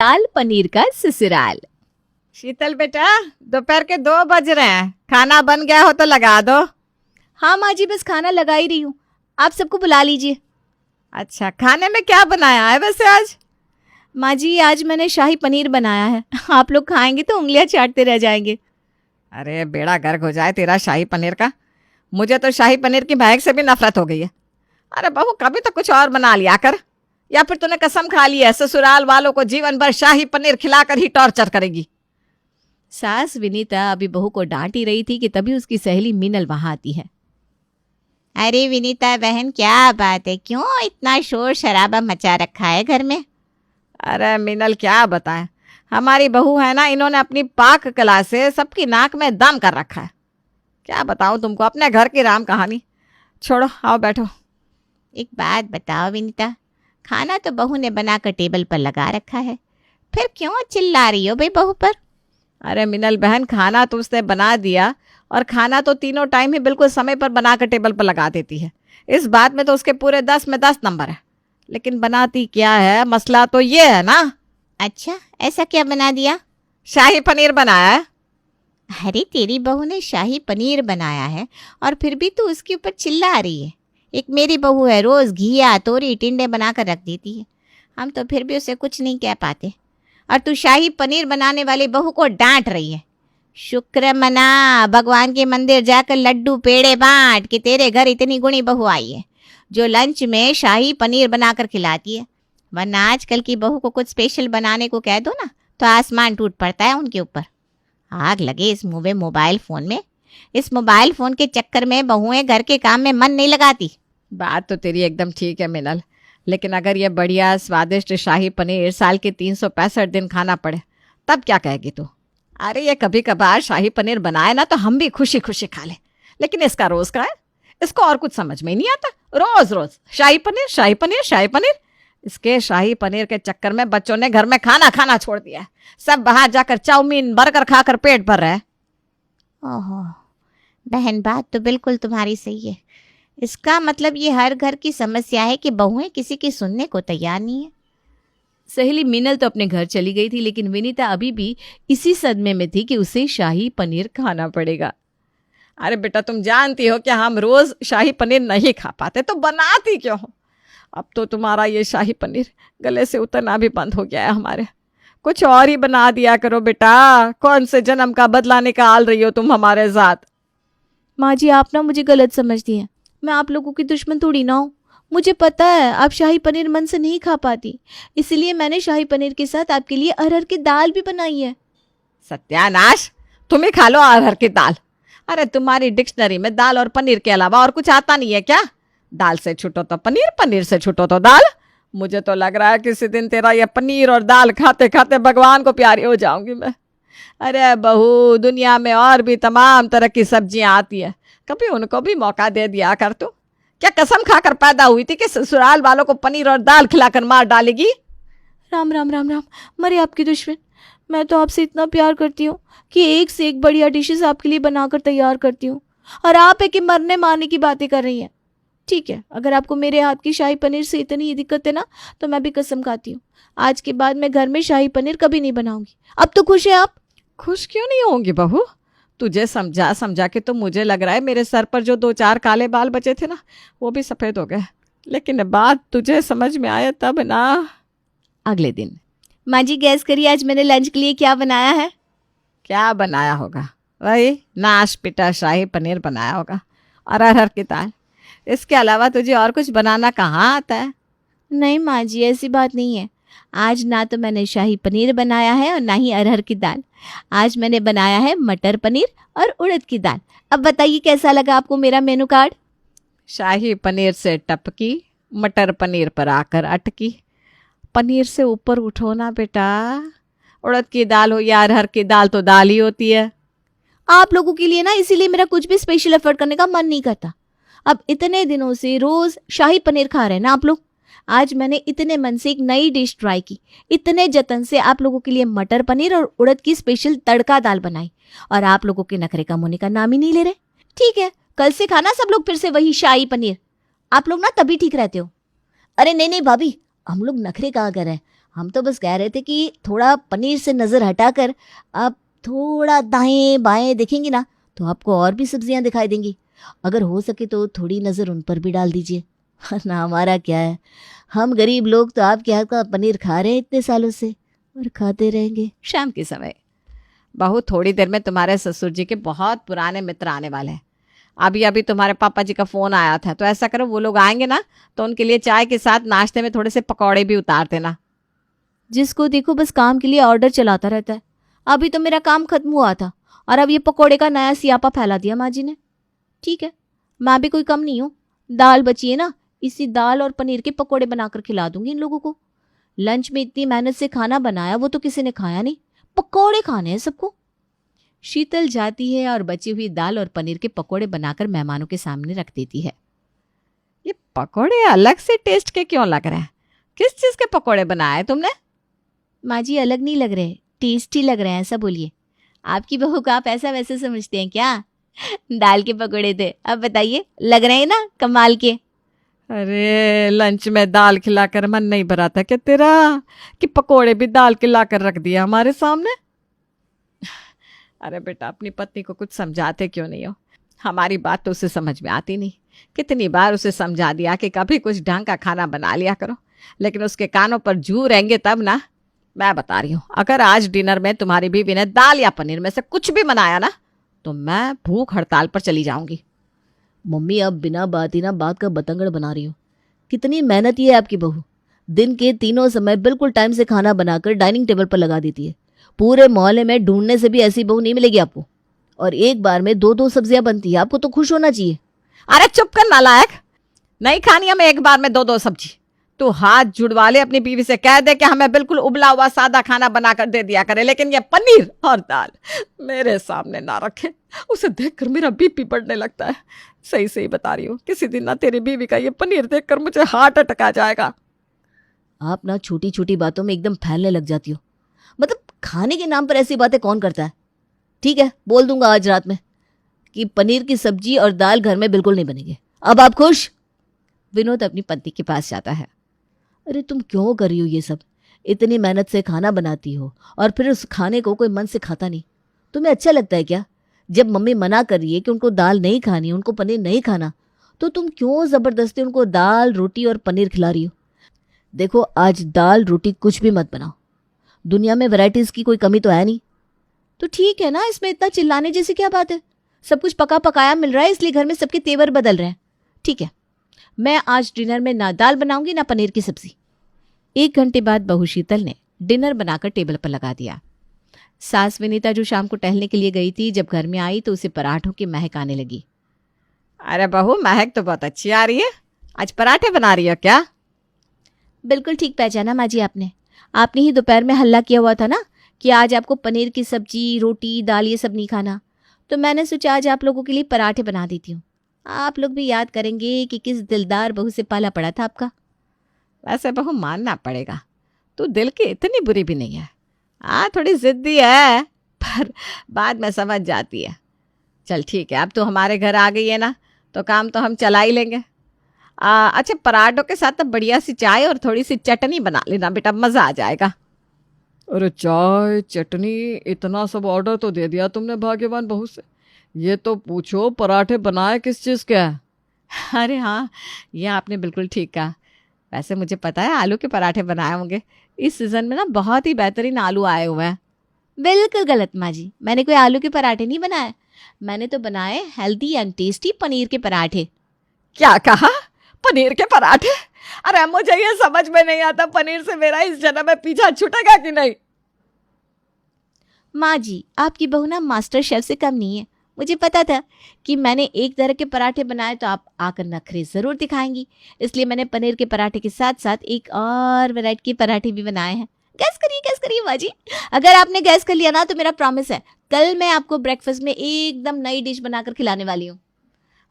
दाल पनीर का ससुराल। शीतल बेटा, दोपहर के 2 बज रहे हैं, खाना बन गया हो तो लगा दो। हाँ माँ जी, बस खाना लगा ही रही हूँ, आप सबको बुला लीजिए। अच्छा, खाने में क्या बनाया है वैसे आज? माँ जी, आज मैंने शाही पनीर बनाया है, आप लोग खाएंगे तो उंगलियां चाटते रह जाएंगे। अरे बेड़ा गर्क हो जाए तेरा शाही पनीर का। मुझे तो शाही पनीर की महक से भी नफरत हो गई है। अरे बहू, कभी तो कुछ और बना लिया कर, या फिर तूने कसम खा ली है ससुराल वालों को जीवन भर शाही पनीर खिलाकर ही टॉर्चर करेगी। सास विनीता अभी बहू को डांट ही रही थी कि तभी उसकी सहेली मीनल वहां आती है। अरे विनीता बहन, क्या बात है, क्यों इतना शोर शराबा मचा रखा है घर में? अरे मीनल, क्या बताएं, हमारी बहू है ना, इन्होंने अपनी पाक कला से सबकी नाक में दम कर रखा है। क्या बताऊं तुमको अपने घर की राम कहानी। छोड़ो, आओ बैठो। एक बात बताओ विनीता, खाना तो बहू ने बनाकर टेबल पर लगा रखा है, फिर क्यों चिल्ला रही हो भाई बहू पर? अरे मिनल बहन, खाना तो उसने बना दिया, और खाना तो तीनों टाइम ही बिल्कुल समय पर बनाकर टेबल पर लगा देती है। इस बात में तो उसके पूरे 10 में 10 नंबर है। लेकिन बनाती क्या है, मसला तो ये है ना। अच्छा, ऐसा क्या बना दिया? शाही पनीर बनाया है। अरे तेरी बहू ने शाही पनीर बनाया है और फिर भी तू उसके ऊपर चिल्ला रही है। एक मेरी बहू है, रोज घिया तोरी टिंडे बनाकर रख देती है, हम तो फिर भी उसे कुछ नहीं कह पाते, और तू शाही पनीर बनाने वाली बहू को डांट रही है। शुक्र मना, भगवान के मंदिर जाकर लड्डू पेड़े बांट कि तेरे घर इतनी गुणी बहू आई है जो लंच में शाही पनीर बनाकर खिलाती है, वरना आजकल की बहू को कुछ स्पेशल बनाने को कह दो ना तो आसमान टूट पड़ता है उनके ऊपर। आग लगे इस मुँह मोबाइल फ़ोन में। इस मोबाइल फ़ोन के चक्कर में बहुएं घर के काम में मन नहीं लगाती। बात तो तेरी एकदम ठीक है मिनल, लेकिन अगर ये बढ़िया स्वादिष्ट शाही पनीर साल के 365 दिन खाना पड़े तब क्या कहेगी तू? अरे ये कभी कभार शाही पनीर बनाए ना तो हम भी खुशी खुशी खा ले, लेकिन इसका रोज का है, इसको और कुछ समझ में ही नहीं आता। रोज रोज शाही पनीर शाही पनीर शाही पनीर। इसके शाही पनीर के चक्कर में बच्चों ने घर में खाना खाना छोड़ दिया है। सब बाहर जाकर चाउमीन बर्गर खाकर पेट भर रहे हैं। ओहो बहन, बात तो बिल्कुल तुम्हारी सही है। इसका मतलब ये हर घर की समस्या है कि बहुएं किसी की सुनने को तैयार नहीं है। सहेली मीनल तो अपने घर चली गई थी, लेकिन विनीता अभी भी इसी सदमे में थी कि उसे शाही पनीर खाना पड़ेगा। अरे बेटा, तुम जानती हो कि हम रोज शाही पनीर नहीं खा पाते, तो बनाती क्यों हो? अब तो तुम्हारा ये शाही पनीर गले से उतरना भी बंद हो गया है हमारे। कुछ और ही बना दिया करो बेटा। कौन से जन्म का बदला निकाल रही हो तुम हमारे साथ? माँ जी, आप ना मुझे गलत समझती हैं। मैं आप लोगों की दुश्मन थोड़ी ना हूँ। मुझे पता है आप शाही पनीर मन से नहीं खा पाती, इसलिए मैंने शाही पनीर के साथ आपके लिए अरहर की दाल भी बनाई है। सत्यानाश, तुम ही खा लो अरहर की दाल। अरे तुम्हारी डिक्शनरी में दाल और पनीर के अलावा और कुछ आता नहीं है क्या? दाल से छूटो तो पनीर, पनीर से छूटो तो दाल। मुझे तो लग रहा है किसी दिन तेरा ये पनीर और दाल खाते खाते भगवान को प्यारी हो जाऊंगी मैं। अरे बहू, दुनिया में और भी तमाम तरह की सब्जियां आती है, कभी उनको भी मौका दे दिया कर। तू क्या कसम खाकर पैदा हुई थी कि ससुराल वालों को पनीर और दाल खिलाकर मार डालेगी? राम राम राम राम, मरे आपकी दुश्मन। मैं तो आपसे इतना प्यार करती हूँ कि एक से एक बढ़िया डिशेस आपके लिए बनाकर तैयार करती हूँ, और आप है कि मरने मारने की बातें कर रही हैं। ठीक है, अगर आपको मेरे हाथ की शाही पनीर से इतनी ही दिक्कत है ना, तो मैं भी कसम खाती हूँ आज के बाद मैं घर में शाही पनीर कभी नहीं बनाऊंगी। अब तो खुश है आप? खुश क्यों नहीं होंगी बहू? तुझे समझा समझा के तो मुझे लग रहा है मेरे सर पर जो 2-4 काले बाल बचे थे ना, वो भी सफ़ेद हो गए। लेकिन बात तुझे समझ में आया तब ना। अगले दिन, माँ जी गैस करिए आज मैंने लंच के लिए क्या बनाया है? क्या बनाया होगा? वही नाश पिटा शाही पनीर बनाया होगा और अरहर की दाल। इसके अलावा तुझे और कुछ बनाना कहाँ आता है? नहीं माँ जी, ऐसी बात नहीं है। आज ना तो मैंने शाही पनीर बनाया है और ना ही अरहर की दाल। आज मैंने बनाया है मटर पनीर और उड़द की दाल। अब बताइए कैसा लगा आपको मेरा मेनू कार्ड? शाही पनीर से टपकी, मटर पनीर पर आकर अटकी। पनीर से ऊपर उठो ना बेटा। उड़द की दाल हो या अरहर की दाल तो दाल ही होती है। आप लोगों के लिए ना, इसीलिए मेरा कुछ भी स्पेशल एफर्ट करने का मन नहीं करता। अब इतने दिनों से रोज शाही पनीर खा रहे हैं ना आप लोग। आज मैंने इतने मन से एक नई डिश ट्राई की, इतने जतन से आप लोगों के लिए मटर पनीर और उड़द की स्पेशल तड़का दाल बनाई, और आप लोगों के नखरे कम होने का नाम ही नहीं ले रहे। ठीक है, कल से खाना सब लोग फिर से वही शाही पनीर। आप लोग ना तभी ठीक रहते हो। अरे नहीं नहीं भाभी, हम लोग नखरे कहाँ कर रहे हैं, हम तो बस कह रहे थे कि थोड़ा पनीर से नज़र हटाकर आप थोड़ा दाएं बाएं देखेंगी ना तो आपको और भी सब्जियां दिखाई देंगी। अगर हो सके तो थोड़ी नज़र उन पर भी डाल दीजिए। ना हमारा क्या है, हम गरीब लोग तो आपके हाथ का पनीर खा रहे हैं इतने सालों से और खाते रहेंगे। शाम के समय बहू, थोड़ी देर में तुम्हारे ससुर जी के बहुत पुराने मित्र आने वाले हैं। अभी अभी तुम्हारे पापा जी का फ़ोन आया था, तो ऐसा करो वो लोग आएंगे ना तो उनके लिए चाय के साथ नाश्ते में थोड़े से पकौड़े भी उतार देना। जिसको देखो बस काम के लिए ऑर्डर चलाता रहता है। अभी तो मेरा काम खत्म हुआ था और अब ये पकोड़े का नया सियापा फैला दिया माँ जी ने। ठीक है, मैं भी कोई कम नहीं हूँ। दाल बची है ना, इसी दाल और पनीर के पकोड़े बनाकर खिला दूंगी इन लोगों को। लंच में इतनी मेहनत से खाना बनाया वो तो किसी ने खाया नहीं, पकोड़े खाने हैं सबको। शीतल जाती है और बची हुई दाल और पनीर के पकोड़े बनाकर मेहमानों के सामने रख देती है। ये पकोड़े अलग से टेस्ट के क्यों लग रहे हैं? किस चीज़ के पकोड़े बनाए तुमने? माँ जी अलग नहीं लग रहे, टेस्टी लग रहे हैं, ऐसा बोलिए। आपकी बहू को आप ऐसा वैसे समझते हैं क्या? दाल के पकोड़े थे, अब बताइए लग रहे हैं ना कमाल के। अरे लंच में दाल खिलाकर मन नहीं भरा था क्या तेरा कि पकोड़े भी दाल के लाकर रख दिया हमारे सामने? अरे बेटा, अपनी पत्नी को कुछ समझाते क्यों नहीं हो? हमारी बात तो उसे समझ में आती नहीं। कितनी बार उसे समझा दिया कि कभी कुछ ढंग का खाना बना लिया करो, लेकिन उसके कानों पर जू रहेंगे तब ना। मैं बता रही हूँ, अगर आज डिनर में तुम्हारी बीवी ने दाल या पनीर में से कुछ भी बनाया ना तो मैं भूख हड़ताल पर चली जाऊंगी। मम्मी आप बिना बात ही ना बात का बतंगड़ बना रही हो। कितनी मेहनती है आपकी बहू। दिन के तीनों समय बिल्कुल टाइम से खाना बनाकर डाइनिंग टेबल पर लगा देती है। पूरे मोहल्ले में ढूंढने से भी ऐसी बहू नहीं मिलेगी आपको। और एक बार में दो दो सब्जियां बनती है, आपको तो खुश होना चाहिए। अरे चुप कर नालायक, नहीं खानी हमें एक बार में दो दो सब्जी। तू हाथ जुड़वा ले अपनी बीवी से, कह दे कि हमें बिल्कुल उबला हुआ सादा खाना बनाकर दे दिया करे, लेकिन ये पनीर और दाल मेरे सामने ना रखे। उसे देखकर मेरा बीपी बढ़ने लगता है। सही सही बता रही हूँ, किसी दिन ना तेरी बीवी का ये पनीर देखकर मुझे हार्ट अटैक आ जाएगा। आप ना छोटी छोटी बातों में एकदम फैलने लग जाती हो। मतलब खाने के नाम पर ऐसी बातें कौन करता है? ठीक है, बोल दूंगा आज रात में कि पनीर की सब्जी और दाल घर में बिल्कुल नहीं बनेंगे। अब आप खुश? विनोद अपनी पत्नी के पास जाता है। अरे तुम क्यों कर रही हो ये सब? इतनी मेहनत से खाना बनाती हो और फिर उस खाने को कोई मन से खाता नहीं। तुम्हें अच्छा लगता है क्या? जब मम्मी मना कर रही है कि उनको दाल नहीं खानी, उनको पनीर नहीं खाना, तो तुम क्यों जबरदस्ती उनको दाल रोटी और पनीर खिला रही हो? देखो आज दाल रोटी कुछ भी मत बनाओ। दुनिया में वैरायटीज की कोई कमी तो है नहीं। तो ठीक है ना, इसमें इतना चिल्लाने जैसी क्या बात है? सब कुछ पका पकाया मिल रहा है, इसलिए घर में सबके तेवर बदल रहे हैं। ठीक है, मैं आज डिनर में ना दाल बनाऊंगी ना पनीर की सब्जी। 1 घंटे बाद बहू शीतल ने डिनर बनाकर टेबल पर लगा दिया। सास विनीता जो शाम को टहलने के लिए गई थी, जब घर में आई तो उसे पराठों की महक आने लगी। अरे बहू, महक तो बहुत अच्छी आ रही है। आज पराठे बना रही हो क्या? बिल्कुल ठीक पहचाना माँ जी आपने। आपने ही दोपहर में हल्ला किया हुआ था ना कि आज आपको पनीर की सब्जी रोटी दाल ये सब नहीं खाना, तो मैंने सोचा आज आप लोगों के लिए पराठे बना देती हूँ। आप लोग भी याद करेंगे कि किस दिलदार बहू से पाला पड़ा था आपका। वैसे बहू मानना पड़ेगा, तू दिल की इतनी बुरी भी नहीं है। थोड़ी जिद्दी है, पर बाद में समझ जाती है। चल ठीक है, अब तो हमारे घर आ गई है ना, तो काम तो हम चला ही लेंगे। अच्छा, पराठों के साथ तो बढ़िया सी चाय और थोड़ी सी चटनी बना लेना बेटा, मज़ा आ जाएगा। अरे चाय चटनी इतना सब ऑर्डर तो दे दिया तुमने भाग्यवान बहू से। ये तो पूछो पराठे बनाए किस चीज़ के हैं? अरे हाँ, ये आपने बिल्कुल ठीक कहा। वैसे मुझे पता है आलू के पराठे बनाए होंगे। इस सीज़न में ना बहुत ही बेहतरीन आलू आए हुए हैं। बिल्कुल गलत माँ जी, मैंने कोई आलू के पराठे नहीं बनाए। मैंने तो बनाए हेल्दी एंड टेस्टी पनीर के पराठे। क्या कहा? पनीर के पराठे? अरे मुझे ये समझ में नहीं आता, पनीर से मेरा इस जन्म में पीछा छूटेगा कि नहीं? माँ जी आपकी बहू ना मास्टर शेफ से कम नहीं है। मुझे पता था कि मैंने एक तरह के पराठे बनाए तो आप आकर नखरे ज़रूर दिखाएंगी, इसलिए मैंने पनीर के पराठे के साथ साथ एक और वैरायटी के पराठे भी बनाए हैं। गैस करिए माँ जी। अगर आपने गैस कर लिया ना तो मेरा प्रॉमिस है, कल मैं आपको ब्रेकफास्ट में एकदम नई डिश बनाकर खिलाने वाली हूँ।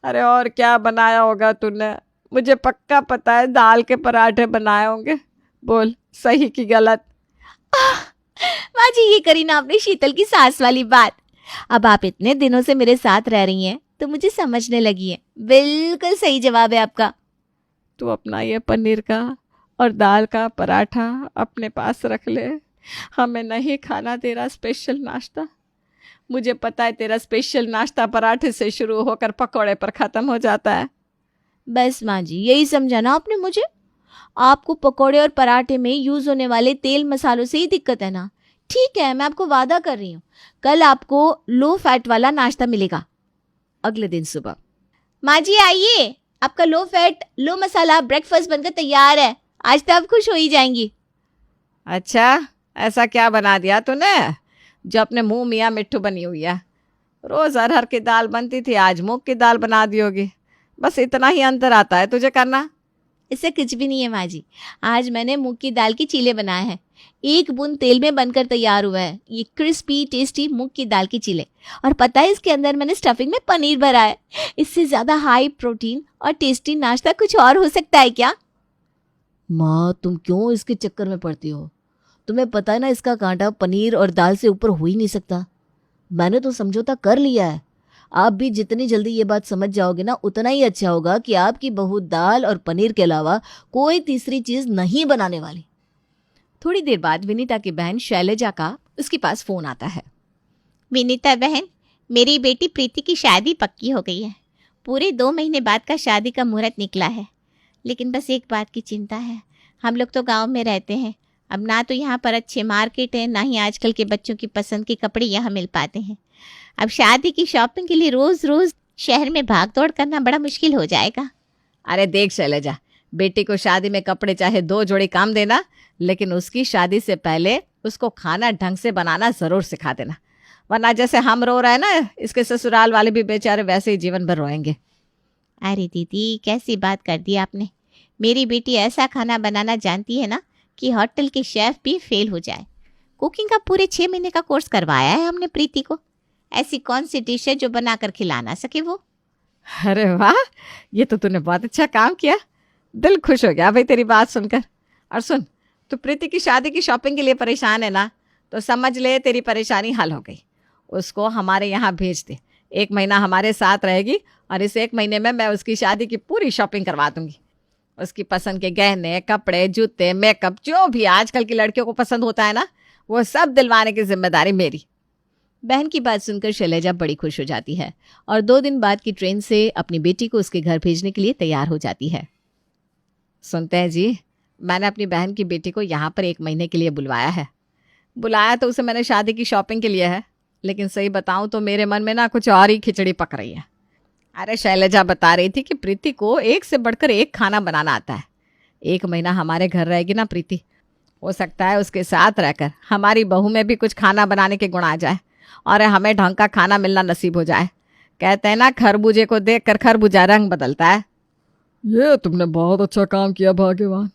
अरे और क्या बनाया होगा तूने? मुझे पक्का पता है दाल के पराठे बनाए होंगे। बोल सही कि गलत? माँ जी ये करी ना आपने शीतल की सास वाली बात। अब आप इतने दिनों से मेरे साथ रह रही हैं तो मुझे समझने लगी है। बिल्कुल सही जवाब है आपका। तू अपना ये पनीर का और दाल का पराठा अपने पास रख ले। हमें नहीं खाना तेरा स्पेशल नाश्ता। मुझे पता है तेरा स्पेशल नाश्ता पराठे से शुरू होकर पकौड़े पर ख़त्म हो जाता है। बस माँ जी, यही समझाना आपने मुझे। आपको पकोड़े और पराठे में यूज होने वाले तेल मसालों से ही दिक्कत है ना। ठीक है, मैं आपको वादा कर रही हूँ, कल आपको लो फैट वाला नाश्ता मिलेगा। अगले दिन सुबह, माँ जी आइए, आपका लो फैट लो मसाला ब्रेकफास्ट बनकर तैयार है। आज तो आप खुश हो ही जाएंगी। अच्छा, ऐसा क्या बना दिया तूने जो अपने मुंह मियाँ मिट्ठू बनी हुई है? रोज़ अरहर की दाल बनती थी, आज मूंग की दाल बना दी होगी। बस इतना ही अंतर आता है तुझे करना। इससे कुछ भी नहीं है माँ जी। आज मैंने मूंग की दाल की चीले बनाए हैं, एक बूंद तेल में बनकर तैयार हुआ है ये क्रिस्पी टेस्टी मूंग की दाल की चीले। और पता है इसके अंदर मैंने स्टफिंग में पनीर भरा है। इससे ज्यादा हाई प्रोटीन और टेस्टी नाश्ता कुछ और हो सकता है क्या? माँ, तुम क्यों इसके चक्कर में पड़ती हो? तुम्हें पता है ना, इसका कांटा पनीर और दाल से ऊपर हो ही नहीं सकता। मैंने तो समझौता कर लिया है। आप भी जितनी जल्दी ये बात समझ जाओगे ना, उतना ही अच्छा होगा कि आपकी बहू दाल और पनीर के अलावा कोई तीसरी चीज नहीं बनाने वाली। थोड़ी देर बाद विनीता की बहन शैलजा का उसके पास फोन आता है। विनीता बहन, मेरी बेटी प्रीति की शादी पक्की हो गई है। पूरे 2 महीने बाद का शादी का मुहूर्त निकला है। लेकिन बस एक बात की चिंता है, हम लोग तो गांव में रहते हैं। अब ना तो यहाँ पर अच्छे मार्केट है, ना ही आजकल के बच्चों की पसंद के कपड़े यहाँ मिल पाते हैं। अब शादी की शॉपिंग के लिए रोज रोज शहर में भाग दौड़ करना बड़ा मुश्किल हो जाएगा। अरे देख शैलजा, बेटी को शादी में कपड़े चाहे 2 जोड़ी काम देना, लेकिन उसकी शादी से पहले उसको खाना ढंग से बनाना ज़रूर सिखा देना। वरना जैसे हम रो रहे हैं ना, इसके ससुराल वाले भी बेचारे वैसे ही जीवन भर रोएंगे। अरे दीदी, कैसी बात कर दी आपने। मेरी बेटी ऐसा खाना बनाना जानती है ना कि होटल के शेफ भी फेल हो जाए। कुकिंग का पूरे 6 महीने का कोर्स करवाया है हमने प्रीति को। ऐसी कौन सी डिश है जो बनाकर खिला ना सके वो? अरे वाह, ये तो तूने बहुत अच्छा काम किया। दिल खुश हो गया भाई तेरी बात सुनकर। और सुन, तू प्रीति की शादी की शॉपिंग के लिए परेशान है ना, तो समझ ले तेरी परेशानी हल हो गई। उसको हमारे यहाँ भेज दे। 1 महीना हमारे साथ रहेगी और इस 1 महीने में मैं उसकी शादी की पूरी शॉपिंग करवा दूंगी। उसकी पसंद के गहने, कपड़े, जूते, मेकअप, जो भी आजकल की लड़कियों को पसंद होता है ना, वो सब दिलवाने की जिम्मेदारी मेरी। बहन की बात सुनकर शैलजा बड़ी खुश हो जाती है और 2 दिन बाद की ट्रेन से अपनी बेटी को उसके घर भेजने के लिए तैयार हो जाती है। सुनते हैं जी, मैंने अपनी बहन की बेटी को यहाँ पर 1 महीने के लिए बुलवाया है। बुलाया तो उसे मैंने शादी की शॉपिंग के लिए है, लेकिन सही बताऊँ तो मेरे मन में ना कुछ और ही खिचड़ी पक रही है। अरे शैलजा बता रही थी कि प्रीति को एक से बढ़कर एक खाना बनाना आता है। 1 महीना हमारे घर रहेगी ना प्रीति, हो सकता है उसके साथ रहकर हमारी बहू में भी कुछ खाना बनाने के गुण आ जाए और हमें ढंग का खाना मिलना नसीब हो जाए। कहते हैं ना, खरबूजे को देखकर खरबूजा रंग बदलता है। ये तुमने बहुत अच्छा काम किया भाग्यवान।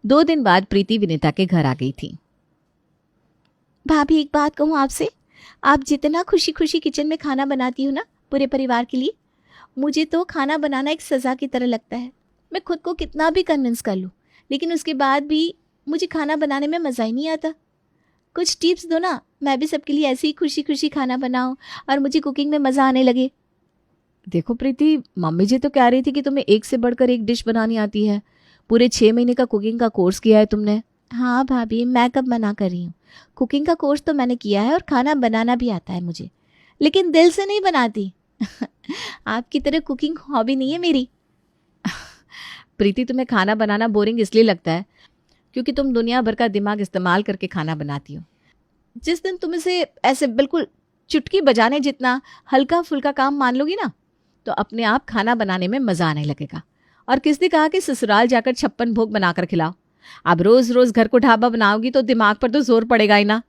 2 दिन बाद प्रीति विनीता के घर आ गई थी। भाभी, एक बात कहूँ आपसे, आप जितना खुशी खुशी किचन में खाना बनाती हो ना पूरे परिवार के लिए, मुझे तो खाना बनाना एक सज़ा की तरह लगता है। मैं खुद को कितना भी कन्विंस कर लूँ, लेकिन उसके बाद भी मुझे खाना बनाने में मज़ा ही नहीं आता। कुछ टिप्स दो ना, मैं भी सबके लिए ऐसे ही खुशी खुशी खाना बनाऊँ और मुझे कुकिंग में मज़ा आने लगे। देखो प्रीति, मम्मी जी तो कह रही थी कि तुम्हें एक से बढ़कर एक डिश बनानी आती है। पूरे 6 महीने का कुकिंग का कोर्स किया है तुमने। हाँ भाभी, मैं कब मना कर रही हूँ। कुकिंग का कोर्स तो मैंने किया है और खाना बनाना भी आता है मुझे, लेकिन दिल से नहीं बनाती। आपकी तरह कुकिंग हॉबी नहीं है मेरी। प्रीति, तुम्हें खाना बनाना बोरिंग इसलिए लगता है क्योंकि तुम दुनिया भर का दिमाग इस्तेमाल करके खाना बनाती हो। जिस दिन तुम इसे ऐसे बिल्कुल चुटकी बजाने जितना हल्का फुल्का काम मान लोगी ना, तो अपने आप खाना बनाने में मज़ा आने लगेगा। और किसने कहा कि ससुराल जाकर 56 भोग बनाकर खिलाओ। अब रोज़ रोज़ घर को ढाबा बनाओगी तो दिमाग पर तो जोर पड़ेगा ही ना।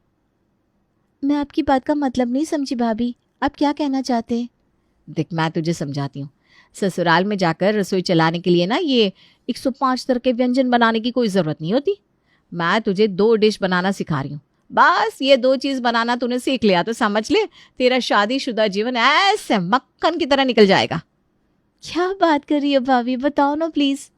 मैं आपकी बात का मतलब नहीं समझी भाभी, आप क्या कहना चाहते हैं? देख, मैं तुझे समझाती हूँ। ससुराल में जाकर रसोई चलाने के लिए ना ये 105 तरह के व्यंजन बनाने की कोई ज़रूरत नहीं होती। मैं तुझे 2 डिश बनाना सिखा रही हूँ। बस ये 2 चीज़ बनाना तूने सीख लिया तो समझ ले तेरा शादीशुदा जीवन ऐसे मक्खन की तरह निकल जाएगा। क्या बात कर रही हो भाभी, बताओ ना प्लीज़।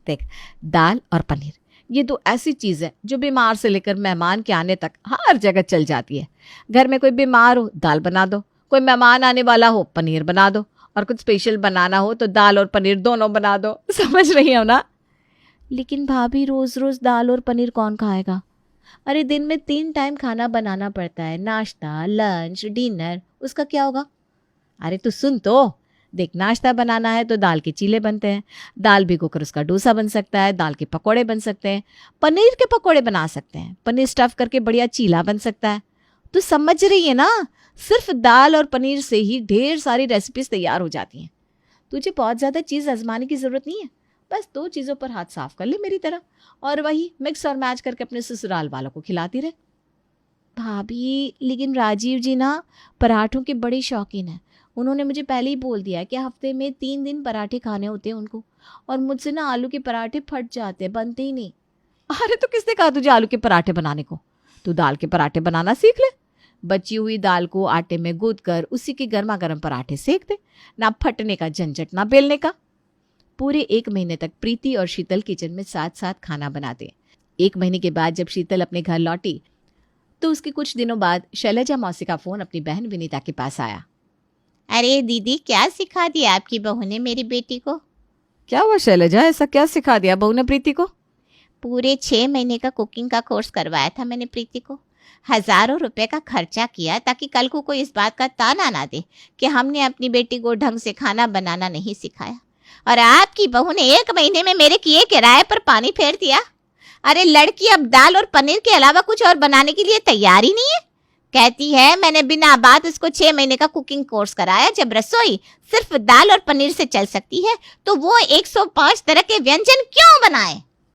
देख, दाल और पनीर ये 2 ऐसी चीज़ है जो बीमार से लेकर मेहमान के आने तक हर जगह चल जाती है। घर में कोई बीमार हो, दाल बना दो। कोई मेहमान आने वाला हो, पनीर बना दो। और कुछ स्पेशल बनाना हो तो दाल और पनीर दोनों बना दो। समझ रही हो ना? लेकिन भाभी रोज रोज दाल और पनीर कौन खाएगा? अरे दिन में 3 टाइम खाना बनाना पड़ता है, नाश्ता, लंच, डिनर, उसका क्या होगा? अरे तू सुन तो, देख नाश्ता बनाना है तो दाल के चीले बनते हैं, दाल भिगोकर उसका डोसा बन सकता है, दाल के पकौड़े बन सकते हैं, पनीर के पकौड़े बना सकते हैं, पनीर स्टफ करके बढ़िया चीला बन सकता है। तू समझ रही है ना, सिर्फ दाल और पनीर से ही ढेर सारी रेसिपीज तैयार हो जाती हैं। तुझे बहुत ज़्यादा चीज़ आजमाने की ज़रूरत नहीं है, बस 2 चीज़ों पर हाथ साफ कर ले मेरी तरह, और वही मिक्स और मैच करके अपने ससुराल वालों को खिलाती रहे। भाभी लेकिन राजीव जी ना पराठों के बड़े शौकीन हैं। उन्होंने मुझे पहले ही बोल दिया है कि हफ्ते में 3 दिन पराठे खाने होते हैं उनको, और मुझसे ना आलू के पराठे फट जाते हैं, बनते ही नहीं। अरे तो किसने कहा तुझे आलू के पराठे बनाने को? तू दाल के पराठे बनाना सीख ले। बची हुई दाल को आटे में गूंथ कर उसी के गर्मा गर्म पराठे सेक दे, ना फटने का झंझट ना बेलने का। पूरे 1 महीने तक प्रीति और शीतल किचन में साथ साथ खाना बनाते। 1 महीने के बाद जब शीतल अपने घर लौटी तो उसके कुछ दिनों बाद शैलजा मौसी का फोन अपनी बहन विनीता के पास आया। अरे दीदी, क्या सिखा दिया आपकी बहू ने मेरी बेटी को? क्या हुआ शैलजा, ऐसा क्या सिखा दिया बहू ने प्रीति को? पूरे 6 महीने का कुकिंग का कोर्स करवाया था मैंने प्रीति को। हजारों रुपए का खर्चा किया ताकि कल को कोई इस बात का ताना ना दे कि हमने अपनी बेटी को ढंग से खाना बनाना नहीं सिखाया। और आपकी बहू ने 1 महीने में मेरे किए किराए पर पानी फेर दिया। अरे लड़की अब दाल और पनीर के अलावा कुछ और बनाने के लिए तैयार ही नहीं है। कहती है मैंने बिना बात उसको 6 महीने का कुकिंग कोर्स कराया। जब रसोई सिर्फ दाल और पनीर से चल सकती है तो वो 105 तरह के व्यंजन क्यों बनाए?